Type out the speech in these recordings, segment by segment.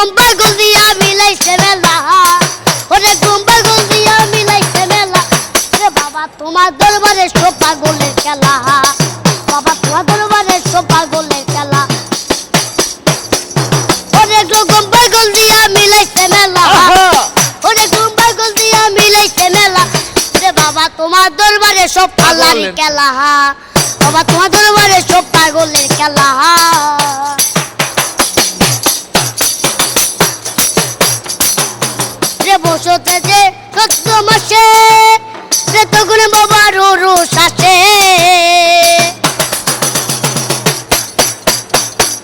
রকম পাগল দিয়া মিলাইছে মেলা, ওরে রকম পাগল দিয়া মিলাইছে মেলা। রে বাবা তোমার দরবারে সব পাগলের খেলা, বাবা তোমার দরবারে সব পাগলের খেলা। ওরে রকম পাগল দিয়া মিলাইছে মেলা, ওরে রকম পাগল দিয়া মিলাইছে মেলা। রে বাবা তোমার দরবারে সব পাগলের খেলা, বাবা তোমার দরবারে সব পাগলের খেলা। রে বসতে যে 14 মাসে রে তখন বাবার রোষ আসে,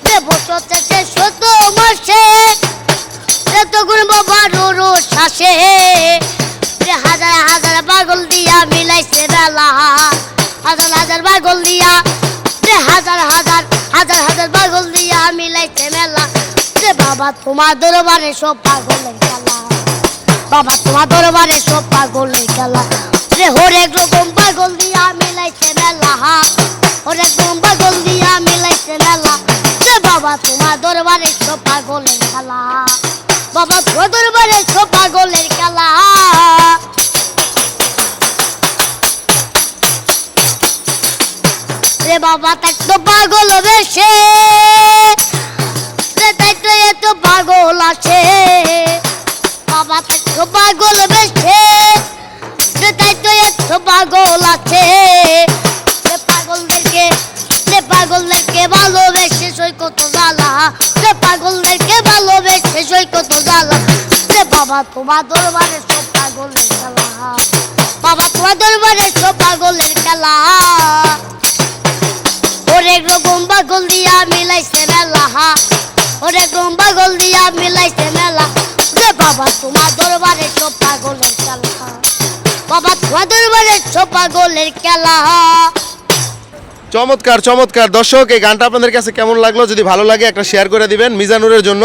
রে বসতে যে 14 মাসে রে তখন বাবার রোষ আসে। রে হাজার হাজার পাগল দিয়া মিলাইছে মেলা, হাজার হাজার পাগল দিয়া, রে হাজার হাজার হাজার হাজার পাগল দিয়া মিলাইছে মেলা। রে বাবা তোমার দরবারে সব পাগলের খেলা, বাবা তোমার দরবারে সব পাগলের খেলা। রে হরেক রকম পাগল দিয়া মিলাইছে মেলা, হরেক রকম পাগল দিয়া মিলাইছে মেলা। রে বাবা তোমার দরবারে সব পাগলের খেলা, বাবা তোমার দরবারে সব পাগলের খেলা। রে বাবা তাই তো পাগল বেশে, রে তাই তো এত পাগল আছে, বাবা তাই তো পাগল বেশে, রে তাই তো এত পাগল আছে। রে পাগলদেরকে ভালোবেসে সই কত জ্বালা, রে পাগলদেরকে ভালোবেসে সই কত জ্বালা। রে বাবা তোমার দরবারে সব পাগলের খেলা, বাবা তোমার দরবারে সব পাগলের খেলা। ওরে রকম পাগল দিয়া মিলাইছে মেলা, ওরে রকম পাগল দিয়া মিলাইছে মেলা। রে বাবা তোমার দরবারে সব পাগলের খেলা, বাবা তোমার দরবারে সব পাগলের খেলা। চমৎকার চমৎকার। দর্শক, এই গানটা আপনাদের কাছে কেমন লাগলো? যদি ভালো লাগে একটা শেয়ার করে দিবেন মিজানুরের জন্য।